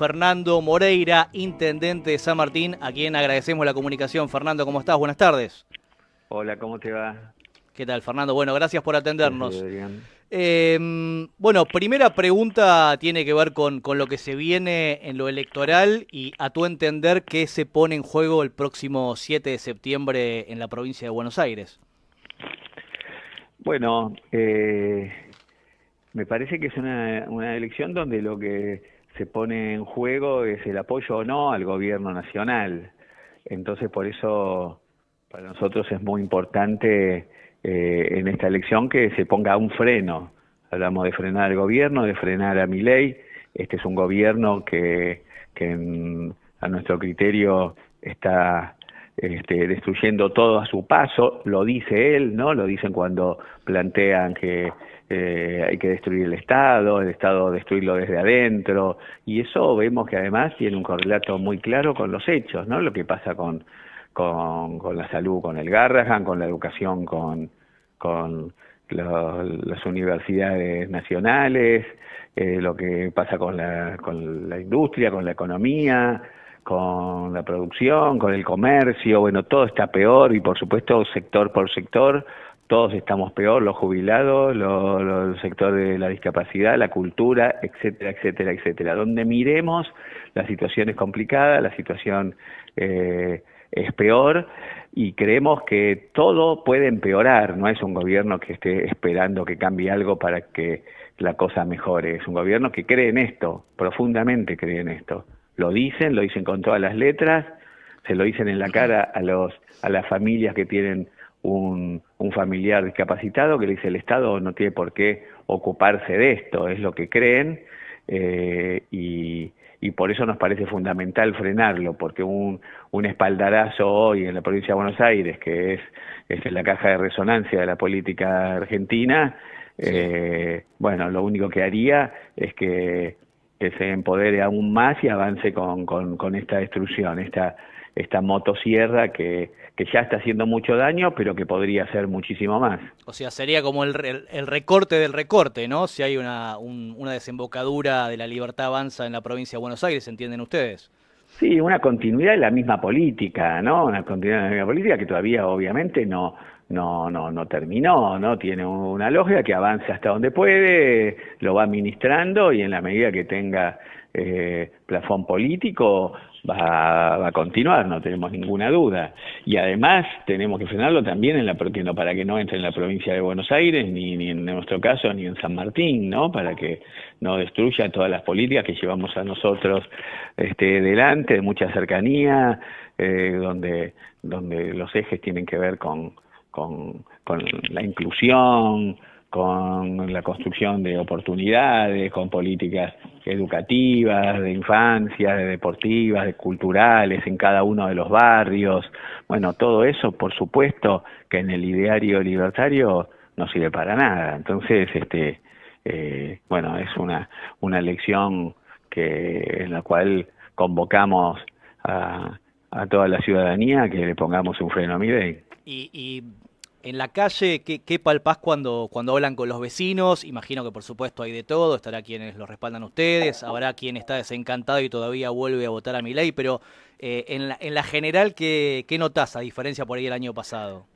Fernando Moreira, intendente de San Martín, a quien agradecemos la comunicación. Fernando, ¿cómo estás? Buenas tardes. Hola, ¿cómo te va? ¿Qué tal, Fernando? Bueno, gracias por ¿Qué haces, atendernos. Adrián? Bueno, primera pregunta tiene que ver con lo que se viene en lo electoral y a tu entender, ¿qué se pone en juego el próximo 7 de septiembre en la provincia de Buenos Aires? Bueno, me parece que es una elección donde lo que se pone en juego es el apoyo o no al gobierno nacional. Entonces, por eso para nosotros es muy importante en esta elección que se ponga un freno. Hablamos de frenar al gobierno, de frenar a Milei. Este es un gobierno que a nuestro criterio está destruyendo todo a su paso, lo dice él, ¿no? Lo dicen cuando plantean que hay que destruir el Estado destruirlo desde adentro, y eso vemos que además tiene un correlato muy claro con los hechos, ¿no? Lo que pasa con la salud, con el Garrahan, con la educación, con las universidades nacionales, lo que pasa con la industria, con la economía, con la producción, con el comercio. Bueno, todo está peor y por supuesto sector por sector todos estamos peor, los jubilados, el sector de la discapacidad, la cultura, etcétera, etcétera, etcétera. Donde miremos, la situación es complicada, la situación es peor y creemos que todo puede empeorar. No es un gobierno que esté esperando que cambie algo para que la cosa mejore. Es un gobierno que cree en esto, profundamente cree en esto. Lo dicen con todas las letras, se lo dicen en la cara a las familias que tienen un familiar discapacitado, que le dice el Estado no tiene por qué ocuparse de esto, es lo que creen, y por eso nos parece fundamental frenarlo, porque un espaldarazo hoy en la provincia de Buenos Aires, que es la caja de resonancia de la política argentina, Sí. bueno, lo único que haría es que se empodere aún más y avance con esta destrucción, esta motosierra que ya está haciendo mucho daño, pero que podría hacer muchísimo más. O sea, sería como el recorte del recorte, ¿no? Si hay una desembocadura de la Libertad Avanza en la provincia de Buenos Aires, ¿entienden ustedes? Sí, una continuidad de la misma política, ¿no? Una continuidad de la misma política que todavía obviamente no terminó, ¿no? Tiene una lógica que avanza hasta donde puede, lo va administrando y en la medida que tenga plafón político va a continuar, no tenemos ninguna duda. Y además tenemos que frenarlo también para que no entre en la provincia de Buenos Aires, ni en nuestro caso, ni en San Martín, ¿no? Para que no destruya todas las políticas que llevamos a nosotros delante, de mucha cercanía, donde los ejes tienen que ver con la inclusión, con la construcción de oportunidades, con políticas educativas, de infancia, de deportivas, de culturales en cada uno de los barrios. Bueno, todo eso, por supuesto, que en el ideario libertario no sirve para nada. Entonces, bueno, es una elección en la cual convocamos a toda la ciudadanía que le pongamos un freno a Milei. Y en la calle, ¿qué palpás cuando hablan con los vecinos? Imagino que por supuesto hay de todo, estará quienes los respaldan a ustedes, habrá quien está desencantado y todavía vuelve a votar a Milei, pero en la general, ¿qué notás a diferencia por ahí el año pasado?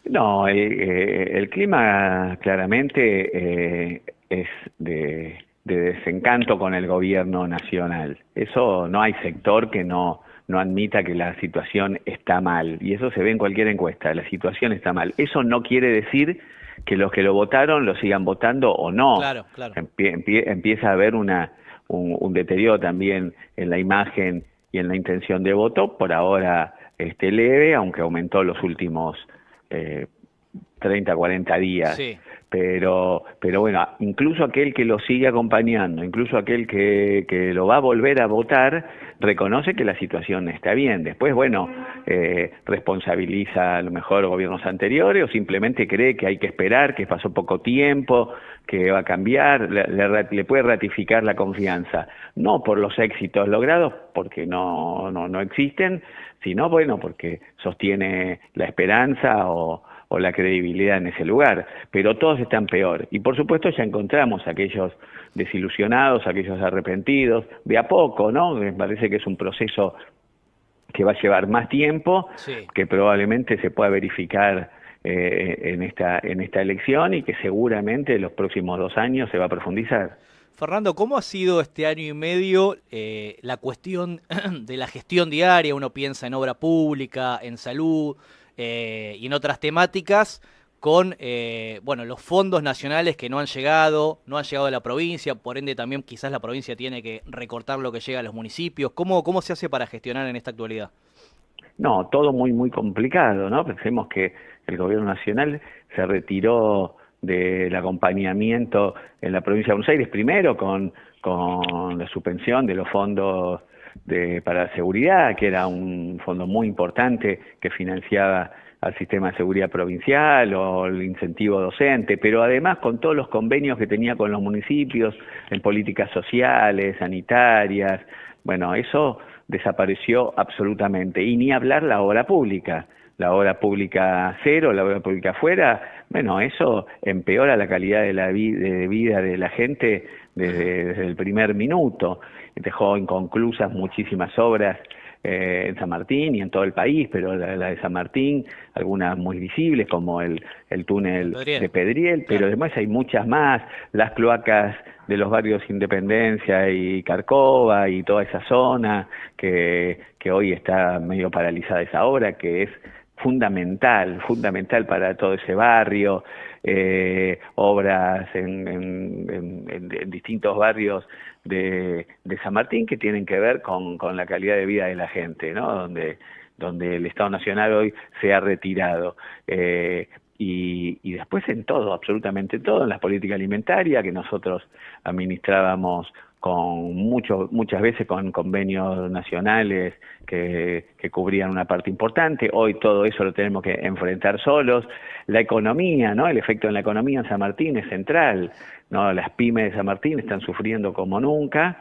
No, el clima claramente es de desencanto con el gobierno nacional. Eso no hay sector que no admita que la situación está mal, y eso se ve en cualquier encuesta, la situación está mal. Eso no quiere decir que los que lo votaron lo sigan votando o no. Claro, claro. Empieza a haber un deterioro también en la imagen y en la intención de voto, por ahora leve, aunque aumentó los últimos 30, 40 días. Sí. Pero bueno, incluso aquel que lo sigue acompañando, incluso aquel que lo va a volver a votar, reconoce que la situación está bien. Después, bueno, responsabiliza a lo mejor gobiernos anteriores o simplemente cree que hay que esperar, que pasó poco tiempo, que va a cambiar, le puede ratificar la confianza, no por los éxitos logrados, porque no existen, sino bueno, porque sostiene la esperanza o la credibilidad en ese lugar, pero todos están peor. Y por supuesto ya encontramos aquellos desilusionados, aquellos arrepentidos, de a poco, ¿no? Me parece que es un proceso que va a llevar más tiempo, Sí. que probablemente se pueda verificar en esta elección y que seguramente en los próximos 2 años se va a profundizar. Fernando, ¿cómo ha sido este año y medio la cuestión de la gestión diaria? Uno piensa en obra pública, en salud y en otras temáticas, con bueno, los fondos nacionales que no han llegado a la provincia, por ende también quizás la provincia tiene que recortar lo que llega a los municipios. ¿Cómo se hace para gestionar en esta actualidad? No, todo muy complicado, ¿no? Pensemos que el gobierno nacional se retiró del acompañamiento en la provincia de Buenos Aires, primero con la suspensión de los fondos para la seguridad, que era un fondo muy importante que financiaba al sistema de seguridad provincial o el incentivo docente, pero además con todos los convenios que tenía con los municipios en políticas sociales, sanitarias, bueno, eso desapareció absolutamente. Y ni hablar la obra pública cero, la obra pública fuera, bueno, eso empeora la calidad de vida de la gente desde el primer minuto. Dejó inconclusas muchísimas obras en San Martín y en todo el país, pero la de San Martín, algunas muy visibles como el túnel de Pedriel, pero además hay muchas más, las cloacas de los barrios Independencia y Carcova y toda esa zona que hoy está medio paralizada esa obra, que es fundamental para todo ese barrio, obras en distintos barrios de San Martín que tienen que ver con la calidad de vida de la gente, ¿no? Donde el Estado Nacional hoy se ha retirado. Y después en todo, absolutamente todo, en la política alimentaria que nosotros administrábamos muchas veces con convenios nacionales que cubrían una parte importante. Hoy todo eso lo tenemos que enfrentar solos. La economía, ¿no? El efecto en la economía en San Martín es central, ¿no? Las pymes de San Martín están sufriendo como nunca,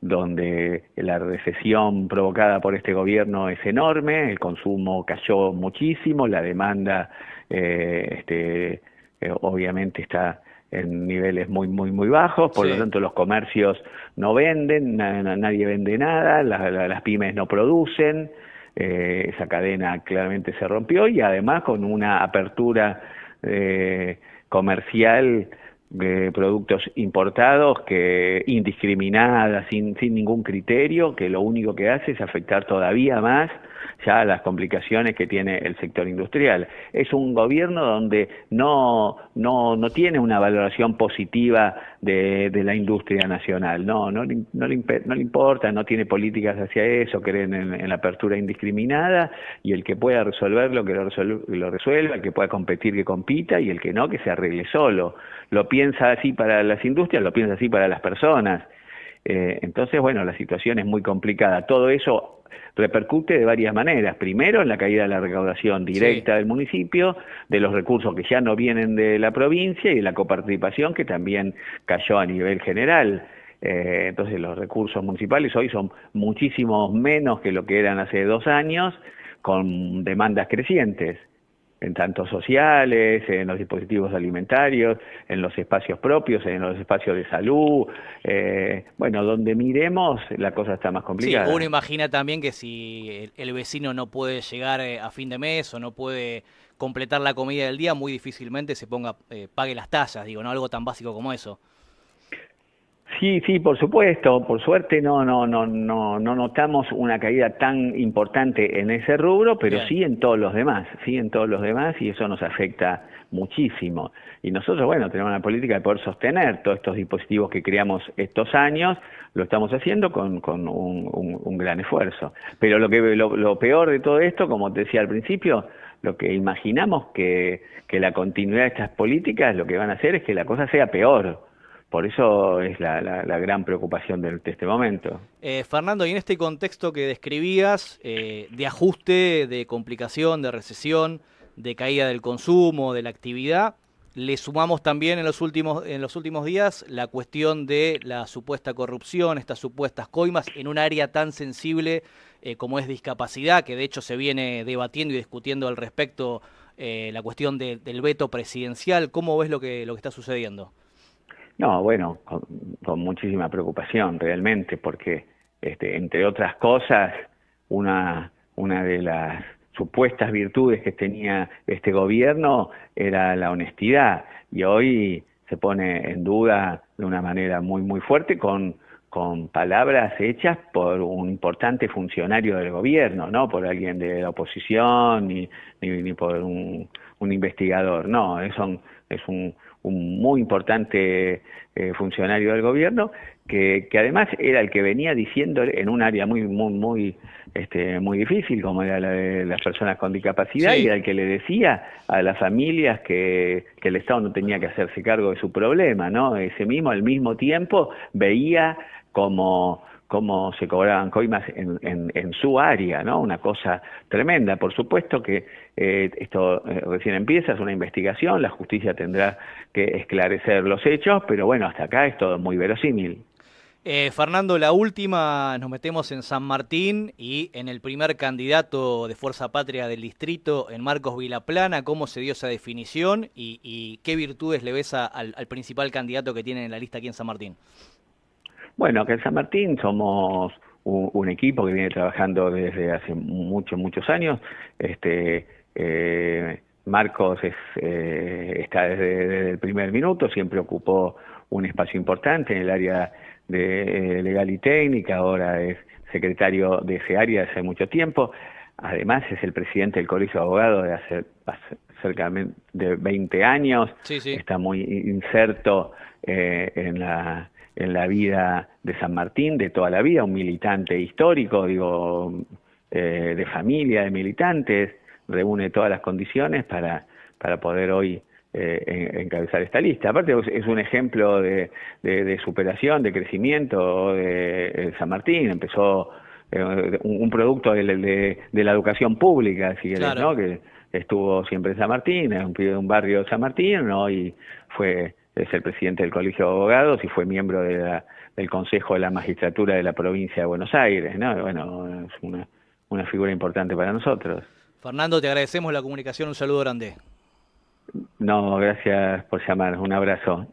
donde la recesión provocada por este gobierno es enorme, el consumo cayó muchísimo, la demanda obviamente está en niveles muy bajos, por lo tanto los comercios no venden, nadie vende nada, las pymes no producen, esa cadena claramente se rompió y además con una apertura comercial de productos importados que indiscriminada, sin ningún criterio, que lo único que hace es afectar todavía más ya las complicaciones que tiene el sector industrial. Es un gobierno donde no tiene una valoración positiva de la industria nacional, no le importa, no tiene políticas hacia eso, creen en la apertura indiscriminada y el que pueda resolverlo, que lo resuelva, el que pueda competir, que compita y el que no, que se arregle solo. Lo piensa así para las industrias, lo piensa así para las personas. Entonces, bueno, la situación es muy complicada. Todo eso repercute de varias maneras. Primero, en la caída de la recaudación directa del municipio, de los recursos que ya no vienen de la provincia y de la coparticipación que también cayó a nivel general. Entonces, los recursos municipales hoy son muchísimos menos que lo que eran hace 2 años, con demandas crecientes en tanto sociales, en los dispositivos alimentarios, en los espacios propios, en los espacios de salud, bueno, donde miremos la cosa está más complicada. Sí, uno imagina también que si el vecino no puede llegar a fin de mes o no puede completar la comida del día, muy difícilmente se pague las tasas, digo, no algo tan básico como eso. Sí, por supuesto. Por suerte no notamos una caída tan importante en ese rubro, pero sí en todos los demás, y eso nos afecta muchísimo. Y nosotros, bueno, tenemos una política de poder sostener todos estos dispositivos que creamos estos años, lo estamos haciendo con un gran esfuerzo. Pero lo peor de todo esto, como te decía al principio, lo que imaginamos que la continuidad de estas políticas lo que van a hacer es que la cosa sea peor. Por eso es la gran preocupación de este momento. Fernando, y en este contexto que describías, de ajuste, de complicación, de recesión, de caída del consumo, de la actividad, Le sumamos también en los últimos días la cuestión de la supuesta corrupción, estas supuestas coimas en un área tan sensible como es discapacidad, que de hecho se viene debatiendo y discutiendo al respecto, la cuestión del veto presidencial. ¿Cómo ves lo que está sucediendo? No, bueno, con muchísima preocupación realmente, porque entre otras cosas, una de las supuestas virtudes que tenía este gobierno era la honestidad, y hoy se pone en duda de una manera muy fuerte con palabras hechas por un importante funcionario del gobierno, no por alguien de la oposición ni por un investigador, no, es un muy importante funcionario del gobierno que además era el que venía diciendo en un área muy difícil como era la de las personas con discapacidad, Sí. y era el que le decía a las familias que el Estado no tenía que hacerse cargo de su problema, ¿no? Al mismo tiempo veía cómo se cobraban coimas en su área, ¿no? Una cosa tremenda. Por supuesto que esto recién empieza, es una investigación, la justicia tendrá que esclarecer los hechos, pero bueno, hasta acá es todo muy verosímil. Fernando, la última, nos metemos en San Martín y en el primer candidato de Fuerza Patria del distrito, en Marcos Vilaplana. ¿Cómo se dio esa definición y qué virtudes le ves al principal candidato que tienen en la lista aquí en San Martín? Bueno, acá en San Martín somos un equipo que viene trabajando desde hace muchos años. Marcos está desde el primer minuto, siempre ocupó un espacio importante en el área de legal y técnica, ahora es secretario de ese área hace mucho tiempo. Además es el presidente del Colegio de Abogados de hace cerca de 20 años, Sí, sí. está muy inserto en la vida de San Martín, de toda la vida, un militante histórico, de familia, de militantes, reúne todas las condiciones para poder hoy encabezar esta lista. Aparte es un ejemplo de superación, de crecimiento de San Martín. Empezó un producto de la educación pública, si querés, Claro. ¿no? Que estuvo siempre en San Martín, es un pibe de un barrio de San Martín, ¿no? Y es el presidente del Colegio de Abogados y fue miembro del Consejo de la Magistratura de la provincia de Buenos Aires, ¿no? Bueno, es una figura importante para nosotros. Fernando, te agradecemos la comunicación, un saludo grande. No, gracias por llamar, un abrazo.